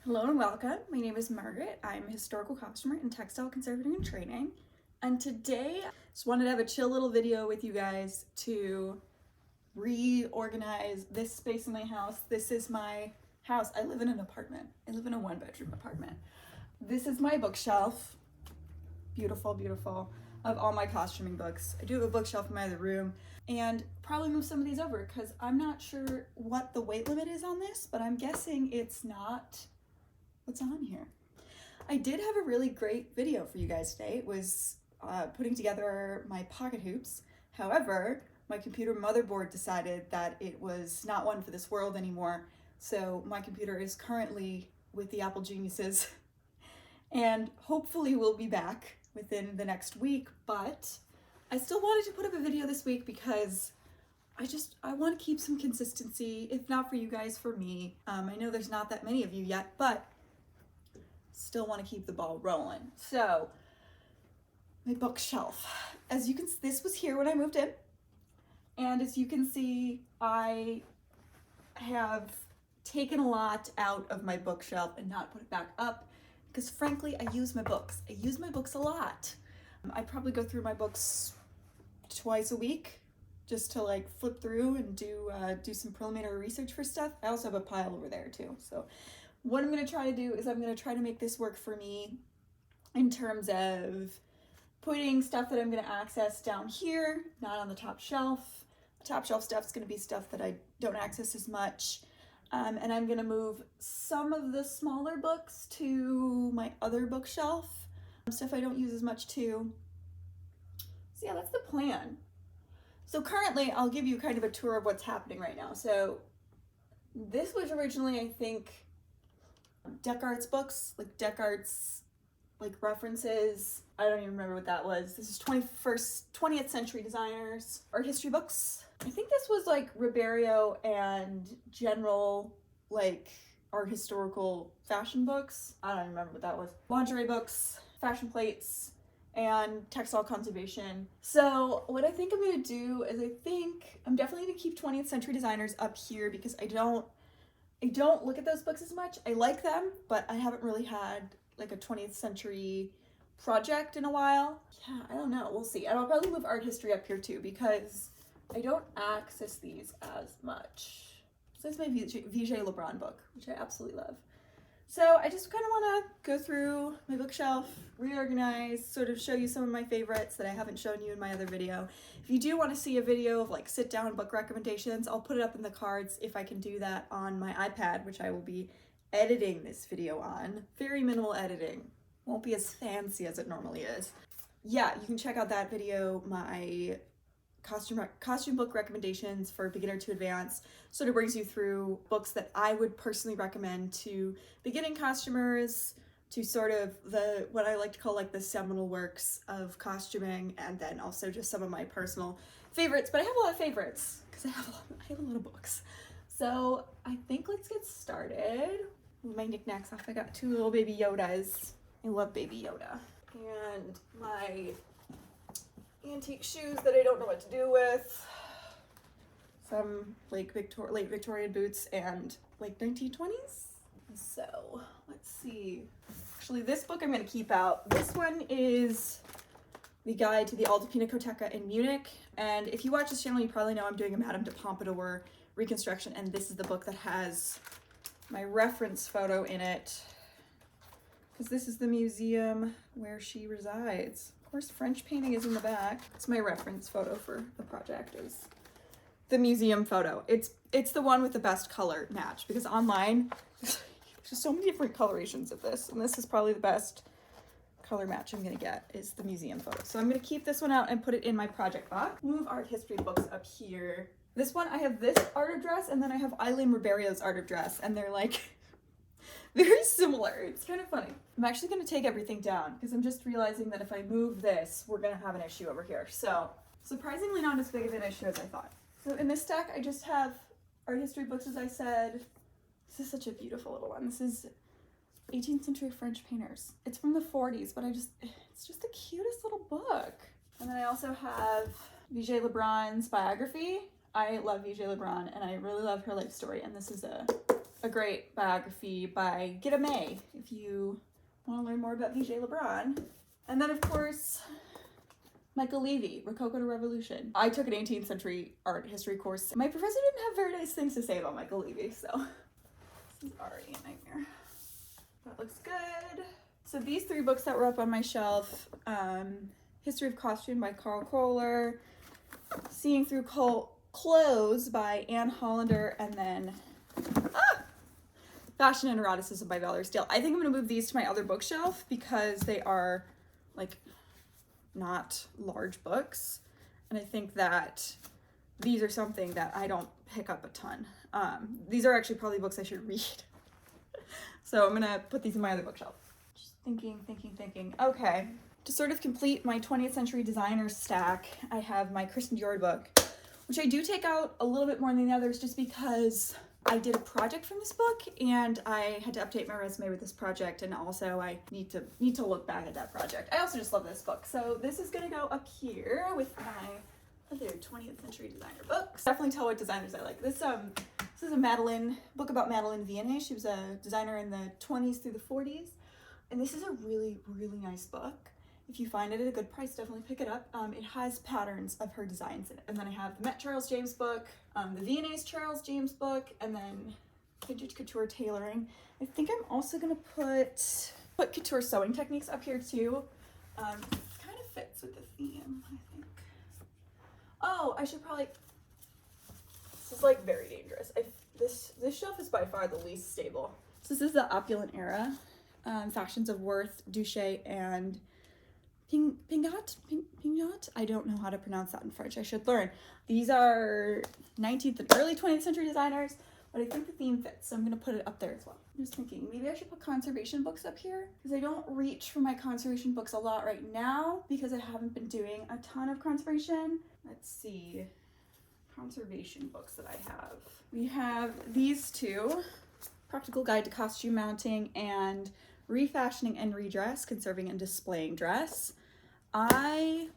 Hello and welcome. My name is Margaret. I'm a historical costumer and textile conservator in training. And today, I just wanted to have a chill little video with you guys to reorganize this space in my house. This is my house. I live in an apartment. I live in a one-bedroom apartment. This is my bookshelf. Beautiful, beautiful. Of all my costuming books. I do have a bookshelf in my other room and probably move some of these over because I'm not sure what the weight limit is on this, but I'm guessing it's not what's on here. I did have a really great video for you guys today. It was putting together my pocket hoops. However, my computer motherboard decided that it was not one for this world anymore. So my computer is currently with the Apple geniuses and hopefully we'll be back within the next week, but I still wanted to put up a video this week because I want to keep some consistency, if not for you guys, for me. I know there's not that many of you yet, but still want to keep the ball rolling. So my bookshelf, as you can, this was here when I moved in. And as you can see, I have taken a lot out of my bookshelf and not put it back up because frankly, I use my books. I use my books a lot. I probably go through my books twice a week just to like flip through and do some preliminary research for stuff. I also have a pile over there too. So what I'm going to try to do is I'm going to try to make this work for me in terms of putting stuff that I'm going to access down here, not on the top shelf. The top shelf stuff is going to be stuff that I don't access as much. And I'm going to move some of the smaller books to my other bookshelf, stuff I don't use as much too. So yeah, that's the plan. So currently, I'll give you kind of a tour of what's happening right now. So this was originally, I think, Deck Arts books, like Deck Arts, like references. I don't even remember what that was. This is 20th century designers, art history books. I think this was like Ribeiro and general like art historical fashion books. I don't even remember what that was. Lingerie books, fashion plates, and textile conservation. So what I think I'm gonna do is I'm definitely gonna keep 20th century designers up here because I don't look at those books as much. I like them, but I haven't really had like a 20th century project in a while. Yeah, I don't know, we'll see. And I'll probably move art history up here too because I don't access these as much. So this is my Vigée Lebrun book, which I absolutely love. So I just kind of want to go through my bookshelf, reorganize, sort of show you some of my favorites that I haven't shown you in my other video. If you do want to see a video of like sit down book recommendations, I'll put it up in the cards if I can do that on my iPad, which I will be editing this video on. Very minimal editing. Won't be as fancy as it normally is. Yeah, you can check out that video, my costume book recommendations for beginner to advanced. Sort of brings you through books that I would personally recommend to beginning costumers, to sort of what I like to call like the seminal works of costuming, and then also just some of my personal favorites. But I have a lot of favorites because I have a lot of books. So I think let's get started with my knickknacks off. I got two little baby Yodas. I love baby Yoda. And my antique shoes that I don't know what to do with. Some like late Victorian boots and like 1920s. So let's see. Actually, this book I'm going to keep out. This one is the guide to the Alta Pinacoteca in Munich. And if you watch this channel, you probably know I'm doing a Madame de Pompadour reconstruction. And this is the book that has my reference photo in it, because this is the museum where she resides. Of course, French painting is in the back. It's my reference photo for the project, is the museum photo. It's the one with the best color match, because online there's just so many different colorations of this, and this is probably the best color match I'm gonna get, is the museum photo. So I'm gonna keep this one out and put it in my project box. Move art history books up here. This one, I have this art of dress, and then I have Eileen Ribeiro's art of dress, and they're like very similar. It's kind of funny. I'm actually going to take everything down because I'm just realizing that if I move this, we're going to have an issue over here. So surprisingly not as big of an issue as I thought. So in this stack, I just have art history books, as I said. This is such a beautiful little one. This is 18th century French painters. It's from the 40s, but it's just the cutest little book. And then I also have Vigée Lebrun's biography. I love Vigée Lebrun, and I really love her life story, and this is a a great biography by Get a May if you want to learn more about VJ LeBron. And then of course, Michael Levy, Rococo to Revolution. I took an 18th century art history course. My professor didn't have very nice things to say about Michael Levy, so this is already a nightmare. That looks good. So these three books that were up on my shelf, History of Costume by Carl Kohler, Seeing Through Clothes by Anne Hollander, and then Fashion and Eroticism by Valerie Steele. I think I'm gonna move these to my other bookshelf because they are like not large books, and I think that these are something that I don't pick up a ton. These are actually probably books I should read. So I'm gonna put these in my other bookshelf. Just thinking. Okay, to sort of complete my 20th century designer stack, I have my Kristen Dior book, which I do take out a little bit more than the others just because I did a project from this book and I had to update my resume with this project, and also I need to look back at that project. I also just love this book. So this is gonna go up here with my other 20th century designer books. Definitely tell what designers I like. This is a book about Madeleine Vianney. She was a designer in the 20s through the 40s. And this is a really, really nice book. If you find it at a good price, definitely pick it up. It has patterns of her designs in it. And then I have the Met Charles James book, the Viennese Charles James book, and then Vintage Couture Tailoring. I think I'm also gonna put couture sewing techniques up here too. Kind of fits with the theme, I think. Oh, I should probably, this is like very dangerous. This shelf is by far the least stable. So this is the opulent era, fashions of Worth, Duché, and Pignat? I don't know how to pronounce that in French. I should learn. These are 19th and early 20th century designers, but I think the theme fits, so I'm gonna put it up there as well. I'm just thinking, maybe I should put conservation books up here, because I don't reach for my conservation books a lot right now, because I haven't been doing a ton of conservation. Let's see, conservation books that I have. We have these two, Practical Guide to Costume Mounting and Refashioning and Redress, Conserving and Displaying Dress. I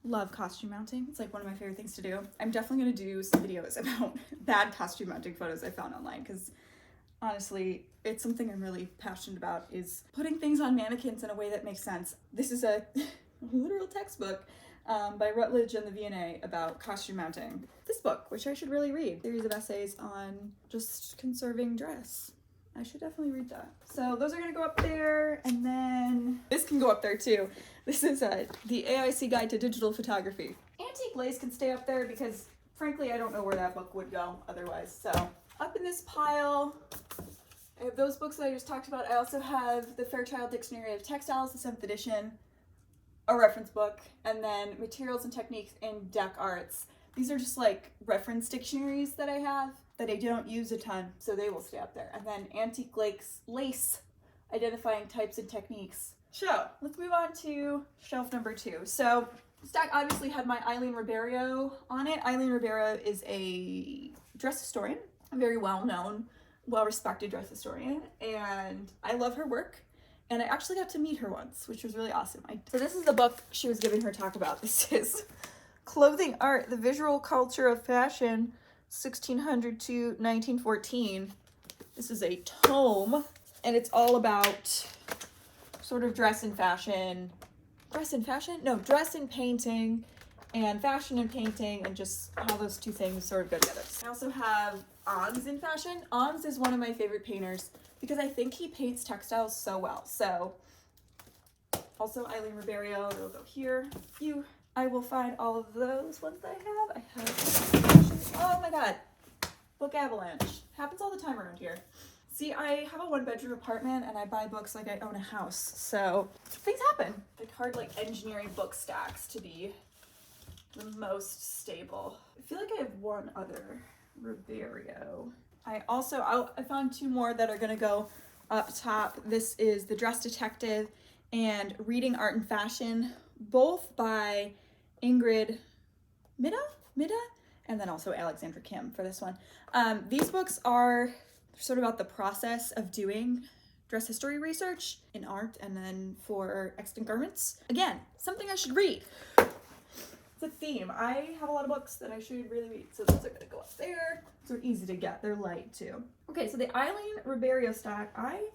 love costume mounting. It's like one of my favorite things to do. I'm definitely gonna do some videos about bad costume mounting photos I found online, because honestly, it's something I'm really passionate about, is putting things on mannequins in a way that makes sense. This is a literal textbook by Rutledge and the V&A about costume mounting. This book, which I should really read, series of essays on just conserving dress. I should definitely read that. So those are gonna go up there, and then this can go up there too. This is the AIC Guide to Digital Photography. Antique Lace can stay up there because frankly, I don't know where that book would go otherwise. So up in this pile, I have those books that I just talked about. I also have the Fairchild Dictionary of Textiles, the 7th edition, a reference book, and then Materials and Techniques in Deck Arts. These are just like reference dictionaries that I have that I don't use a ton, so they will stay up there. And then Antique Lace, Identifying Types and Techniques. So let's move on to shelf number 2. So stack obviously had my Eileen Ribeiro on it. Eileen Ribeiro is a dress historian, a very well-known, well-respected dress historian, and I love her work. And I actually got to meet her once, which was really awesome. So this is the book she was giving her talk about. This is Clothing Art, the Visual Culture of Fashion, 1600 to 1914. This is a tome, and it's all about sort of dress and fashion. Dress and fashion? No, dress and painting, and fashion and painting, and just how those two things sort of go together. I also have Oggs in fashion. Oggs is one of my favorite painters because I think he paints textiles so well. So also Eileen Ribeiro, it'll go here. I will find all of those ones that I have. Oh my god, book avalanche. Happens all the time around here. See, I have a 1-bedroom apartment and I buy books like I own a house, so things happen. It's hard like engineering book stacks to be the most stable. I feel like I have one other Ribeiro. I found 2 more that are gonna go up top. This is The Dress Detective and Reading Art and Fashion, both by Ingrid Midda, and then also Alexandra Kim for this one. These books are sort of about the process of doing dress history research in art and then for extant garments. Again, something I should read. It's a theme. I have a lot of books that I should really read, so those are gonna go up there. They're easy to get. They're light too. Okay, so the Eileen Ribeiro stack. I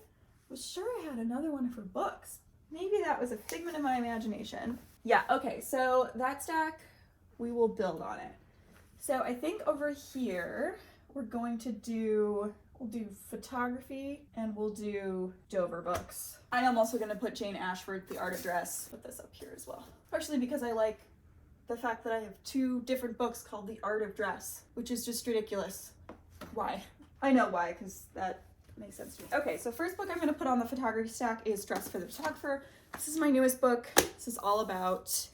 was sure I had another one for books. Maybe that was a figment of my imagination. Yeah, okay, so that stack, we will build on it. So I think over here, we'll do photography and we'll do Dover books. I am also gonna put Jane Ashford, The Art of Dress, put this up here as well. Partially because I like the fact that I have 2 different books called The Art of Dress, which is just ridiculous. Why? I know why, because that makes sense to me. Okay, so first book I'm gonna put on the photography stack is Dress for the Photographer. This is my newest book. This is all about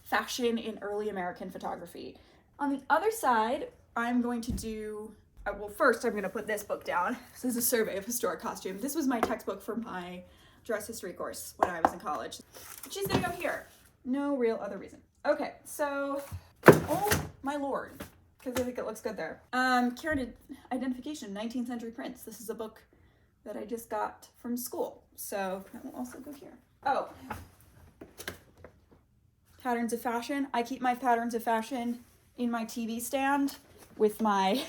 fashion in early American photography. On the other side, I'm going to do, well, first I'm gonna put this book down. This is a survey of historic costume. This was my textbook for my dress history course when I was in college. She's gonna go here. No real other reason. Okay, so, oh my lord, because I think it looks good there. Karen Identification, 19th Century Prints. This is a book that I just got from school, so that will also go here. Oh, Patterns of Fashion. I keep my Patterns of Fashion in my TV stand with my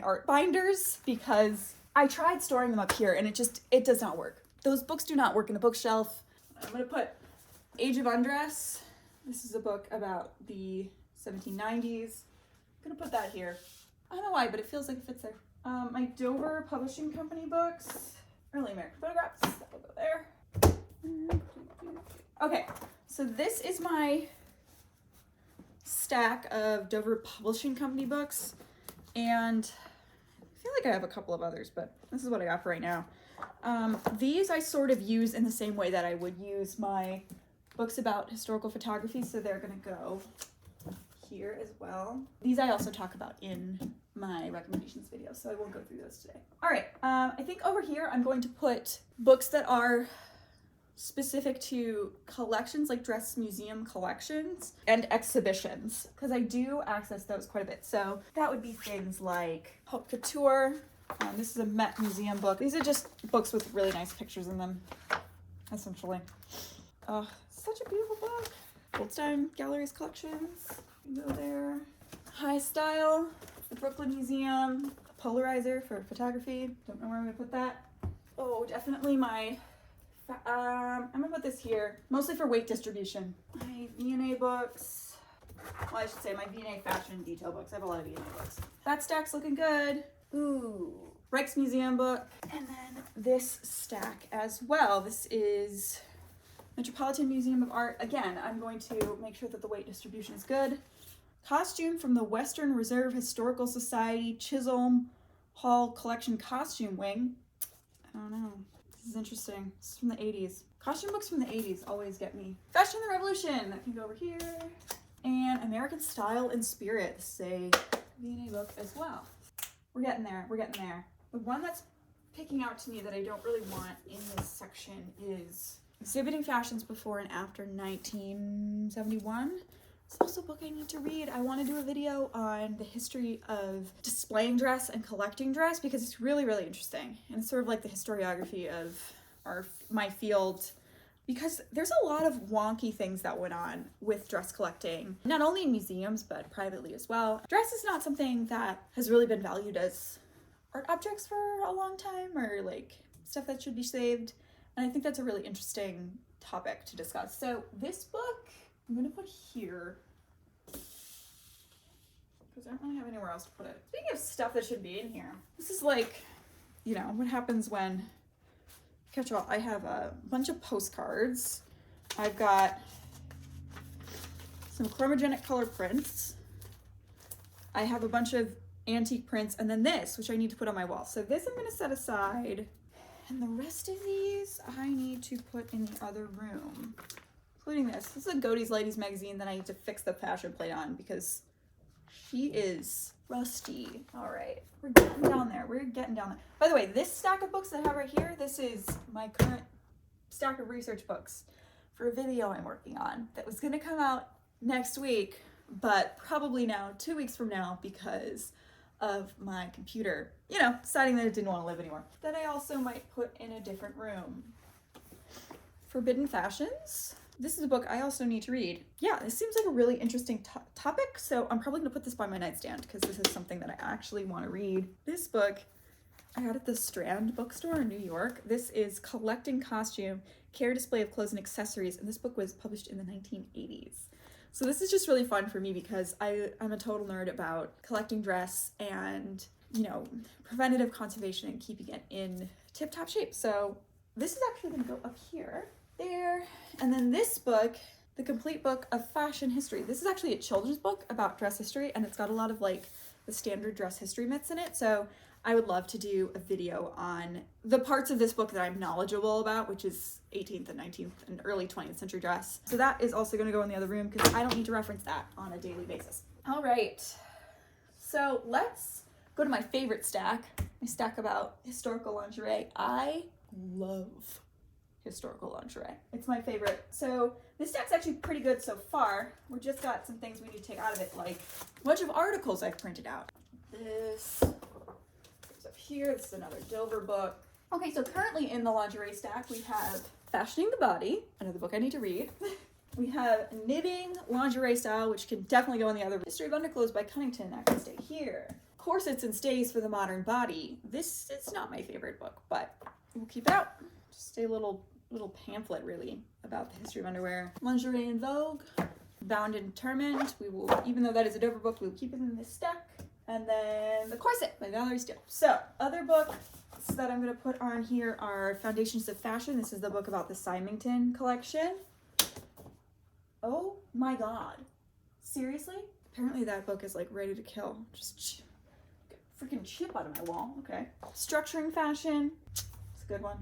art binders because I tried storing them up here and it does not work. Those books do not work in a bookshelf. I'm gonna put Age of Undress. This is a book about the 1790s. I'm gonna put that here. I don't know why, but it feels like it fits there. My Dover Publishing Company books, Early American Photographs, that will go there. Okay, so this is my stack of Dover Publishing Company books, and I feel like I have a couple of others, but this is what I got for right now. These I sort of use in the same way that I would use my books about historical photography, so they're gonna go here as well. These I also talk about in my recommendations video, so I won't go through those today. All right, I think over here I'm going to put books that are specific to collections, like dress museum collections and exhibitions, because I do access those quite a bit. So that would be things like Haute Couture. This is a Met Museum book. These are just books with really nice pictures in them, essentially. Such a beautiful book. Goldstein Galleries Collections. You go there. High Style, the Brooklyn Museum, a polarizer for photography. Don't know where I'm gonna put that. Oh, definitely my I'm gonna put this here, mostly for weight distribution. My V&A books. Well, I should say my V&A fashion detail books. I have a lot of V&A books. That stack's looking good. Ooh, Rijksmuseum book. And then this stack as well. This is Metropolitan Museum of Art. Again, I'm going to make sure that the weight distribution is good. Costume from the Western Reserve Historical Society Chisholm Hall Collection Costume Wing. I don't know. This is interesting. This is from the 80s. Costume books from the 80s always get me. Fashion and the Revolution. That can go over here. And American Style and Spirit. This is a V&A book as well. We're getting there. We're getting there. The one that's picking out to me that I don't really want in this section is Exhibiting Fashions Before and After 1971. It's also a book I need to read. I want to do a video on the history of displaying dress and collecting dress because it's really, really interesting. And it's sort of like the historiography of my field, because there's a lot of wonky things that went on with dress collecting, not only in museums, but privately as well. Dress is not something that has really been valued as art objects for a long time, or like stuff that should be saved. And I think that's a really interesting topic to discuss. So this book, I'm gonna put here because I don't really have anywhere else to put it. Speaking of stuff that should be in here, this is like, you know, what happens when, catch all, I have a bunch of postcards. I've got some chromogenic color prints. I have a bunch of antique prints, and then this, which I need to put on my wall. So this I'm gonna set aside, and the rest of these I need to put in the other room. Including this. This is a Godey's Ladies magazine that I need to fix the fashion plate on because she is rusty. All right, we're getting down there. We're getting down there. By the way, this stack of books that I have right here, this is my current stack of research books for a video I'm working on that was gonna come out next week, but probably now 2 weeks from now because of my computer, you know, deciding that it didn't want to live anymore. That I also might put in a different room. Forbidden Fashions. This is a book I also need to read. Yeah, this seems like a really interesting topic, so I'm probably gonna put this by my nightstand because this is something that I actually want to read. This book I got at the Strand bookstore in New York. This is Collecting Costume, Care Display of Clothes and Accessories, and this book was published in the 1980s. So this is just really fun for me because I'm a total nerd about collecting dress and, you know, preventative conservation and keeping it in tip-top shape. So this is actually gonna go up here. There. And then this book, The Complete Book of Fashion History. This is actually a children's book about dress history, and it's got a lot of like the standard dress history myths in it. So I would love to do a video on the parts of this book that I'm knowledgeable about, which is 18th and 19th and early 20th century dress. So that is also going to go in the other room because I don't need to reference that on a daily basis. All right. So let's go to my favorite stack, my stack about historical lingerie. I love historical lingerie. It's my favorite. So this stack's actually pretty good so far. We just got some things we need to take out of it, like a bunch of articles I've printed out. This goes up here. This is another Dover book. Okay, so currently in the lingerie stack, we have Fashioning the Body, another book I need to read. We have Knitting Lingerie Style, which can definitely go in the other. History of Underclothes by Cunnington, that can stay here. Corsets and Stays for the Modern Body. This is not my favorite book, but we'll keep it out. Just a little pamphlet really about the history of underwear. Lingerie in Vogue, Bound and Determined. We will, even though that is a Dover book, we'll keep it in this stack. And then The Corset by Valerie Steele. So other books that I'm going to put on here are Foundations of Fashion. This is the book about the Symington collection. Oh my God. Seriously? Apparently that book is like ready to kill. Just get a freaking chip out of my wall. Okay. Structuring Fashion. It's a good one.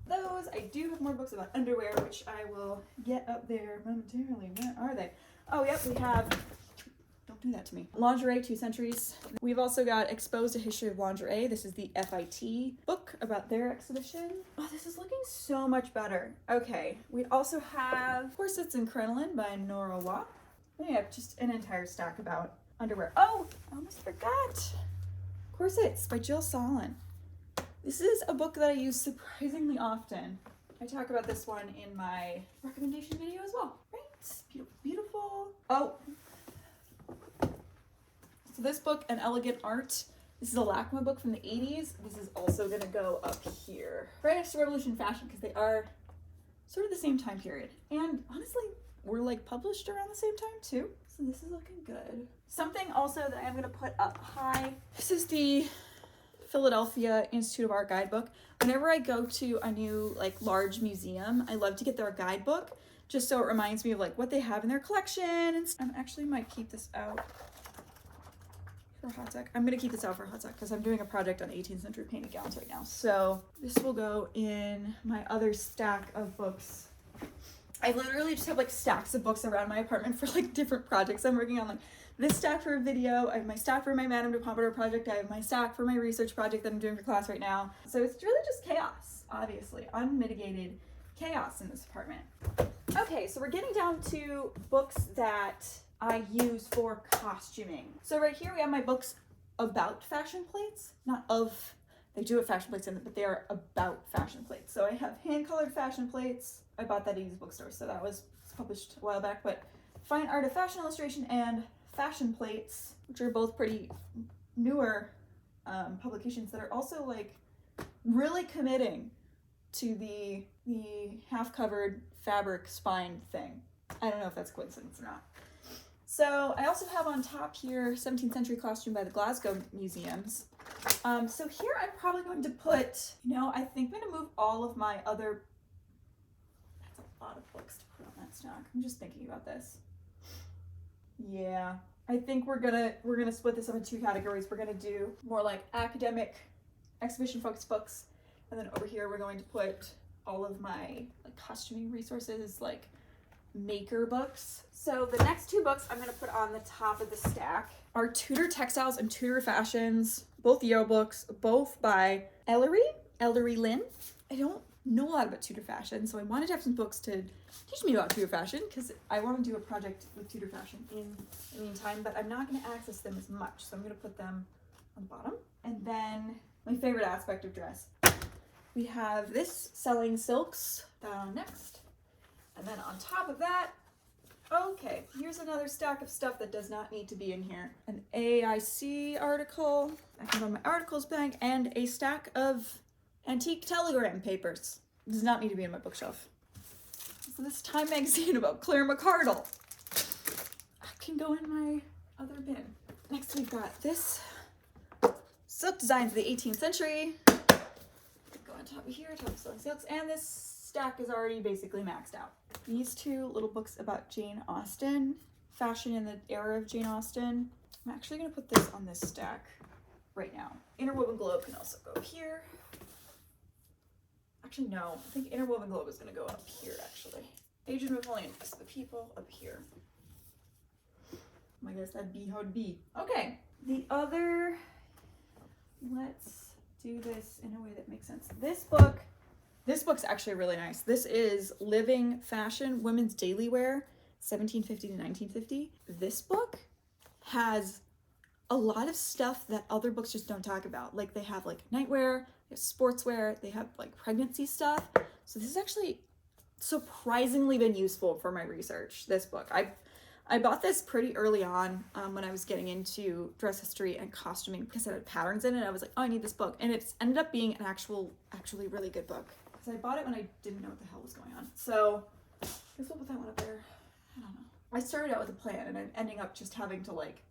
Those. I do have more books about underwear, which I will get up there momentarily. Where are they? Oh, yep, we have, don't do that to me, Lingerie, 2 Centuries. We've also got Exposed: A History of Lingerie. This is the FIT book about their exhibition. Oh, this is looking so much better. Okay, we also have Corsets and Crinoline by Nora Waugh. We have just an entire stack about underwear. Oh, I almost forgot. Corsets by Jill Solon. This is a book that I use surprisingly often. I talk about this one in my recommendation video as well. Right? Beautiful, beautiful. Oh. So this book, An Elegant Art. This is a Lacma book from the 80s. This is also going to go up here. Right next to Revolution Fashion because they are sort of the same time period. And honestly, we're like published around the same time too. So this is looking good. Something also that I'm going to put up high. This is the Philadelphia Institute of Art guidebook. Whenever I go to a new like large museum, I love to get their guidebook just so it reminds me of like what they have in their collection. And I actually might keep this out for hot sec. I'm gonna keep this out for hot sec because I'm doing a project on 18th century painted gowns right now. So this will go in my other stack of books. I literally just have like stacks of books around my apartment for like different projects I'm working on. Like this stack for a video, I have my stack for my Madame de Pompadour project, I have my stack for my research project that I'm doing for class right now. So it's really just chaos, obviously, unmitigated chaos in this apartment. Okay, so we're getting down to books that I use for costuming. So right here we have my books about fashion plates, not of, they do have fashion plates in them, but they are about fashion plates. So I have hand-colored fashion plates. I bought that at Ease Bookstore, so that was published a while back, but Fine Art of Fashion Illustration and Fashion Plates, which are both pretty newer publications that are also like really committing to the half-covered fabric spine thing. I don't know if that's coincidence or not. So I also have on top here 17th Century Costume by the Glasgow Museums. So here I'm probably going to put, I think I'm going to move all of my other, that's a lot of books to put on that stack. I'm just thinking about this. Yeah, I think we're gonna split this up in 2 categories. We're gonna do more like academic, exhibition-focused books, and then over here we're going to put all of my like costuming resources, like maker books. So the next 2 books I'm gonna put on the top of the stack are Tudor Textiles and Tudor Fashions, both Yale books, both by Ellery Lynn. I don't know a lot about Tudor fashion, so I wanted to have some books to teach me about Tudor fashion because I want to do a project with Tudor fashion in the meantime, but I'm not going to access them as much, so I'm going to put them on the bottom. And then my favorite aspect of dress. We have this, Selling Silks, that on next. And then on top of that, okay, here's another stack of stuff that does not need to be in here. An AIC article, I have on my articles bag, and a stack of antique telegram papers. Does not need to be in my bookshelf. So this Time magazine about Claire McCardle. I can go in my other bin. Next we've got this silk designs of the 18th century. Go on top of here, top of selling silks, and this stack is already basically maxed out. These two little books about Jane Austen, fashion in the era of Jane Austen. I'm actually gonna put this on this stack right now. Interwoven Globe can also go here. Actually, no, I think Interwoven Globe is gonna go up here, actually. Age of Napoleon, Just the People, up here. Oh my gosh, that'd be how it'd be. Okay, the other, let's do this in a way that makes sense. This book's actually really nice. This is Living Fashion, Women's Daily Wear, 1750 to 1950. This book has a lot of stuff that other books just don't talk about. Like they have like nightwear, they have sportswear, they have like pregnancy stuff. So this has actually surprisingly been useful for my research, this book. I bought this pretty early on when I was getting into dress history and costuming because it had patterns in it. I was like, oh, I need this book. And it's ended up being an actually really good book. Because I bought it when I didn't know what the hell was going on. So I guess we'll put that one up there. I don't know. I started out with a plan and I'm ending up just having to like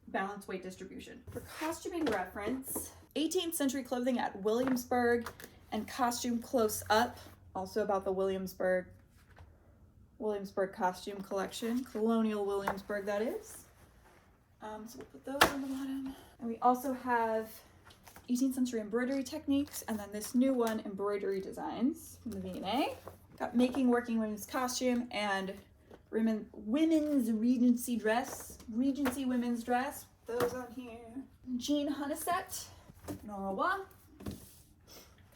balance weight distribution. For costuming reference, 18th century clothing at Williamsburg and costume close up, also about the Williamsburg costume collection, colonial Williamsburg that is. So we'll put those on the bottom. And we also have 18th century embroidery techniques, and then this new one, embroidery designs from the V&A. Got Making Working Women's Costume and Women's Regency Women's Dress. Those on here. Jean Honeysett, Norwa,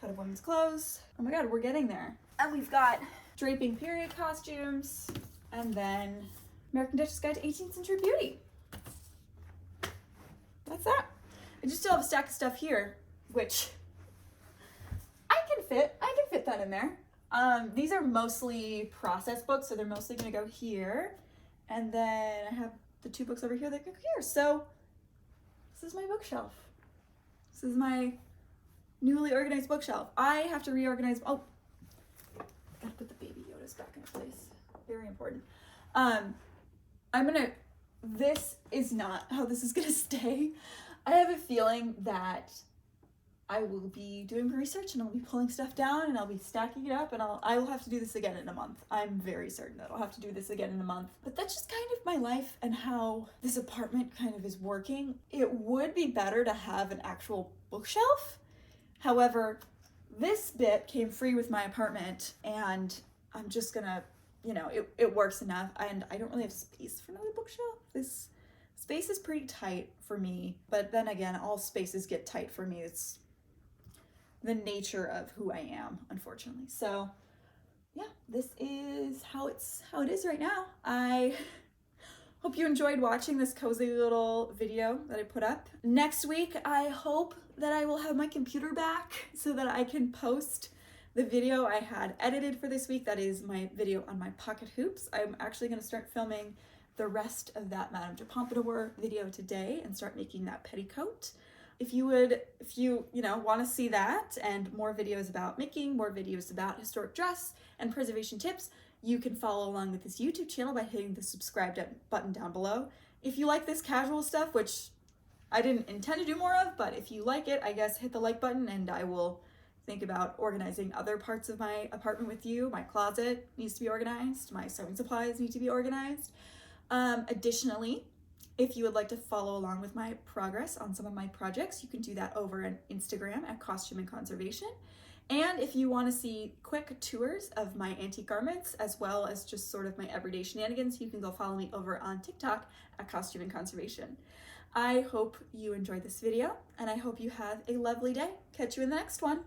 Cut of Women's Clothes. Oh my god, we're getting there. And we've got Draping Period Costumes, and then American Duchess Guide to 18th Century Beauty. That's that. I just still have a stack of stuff here, which I can fit that in there. These are mostly process books, so they're mostly gonna go here. And then I have the two books over here that go here. So this is my bookshelf. This is my newly organized bookshelf. I have to reorganize. Oh, gotta put the baby Yodas back into place. Very important. This is not how this is gonna stay. I have a feeling that I will be doing research and I'll be pulling stuff down and I'll be stacking it up and I will have to do this again in a month. I'm very certain that I'll have to do this again in a month. But that's just kind of my life and how this apartment kind of is working. It would be better to have an actual bookshelf. However, this bit came free with my apartment and I'm just gonna, it works enough and I don't really have space for another bookshelf. This space is pretty tight for me, but then again, all spaces get tight for me. It's the nature of who I am, unfortunately. So yeah, this is how it is right now. I hope you enjoyed watching this cozy little video that I put up. Next week, I hope that I will have my computer back so that I can post the video I had edited for this week. That is my video on my pocket hoops. I'm actually gonna start filming the rest of that Madame de Pompadour video today and start making that petticoat. If you want to see that and more videos about making, more videos about historic dress and preservation tips, you can follow along with this YouTube channel by hitting the subscribe button down below. If you like this casual stuff, which I didn't intend to do more of, but if you like it, I guess hit the like button and I will think about organizing other parts of my apartment with you. My closet needs to be organized. My sewing supplies need to be organized. Additionally, if you would like to follow along with my progress on some of my projects, you can do that over on Instagram at Costume and Conservation. And if you want to see quick tours of my antique garments, as well as just sort of my everyday shenanigans, you can go follow me over on TikTok at Costume and Conservation. I hope you enjoyed this video, and I hope you have a lovely day. Catch you in the next one.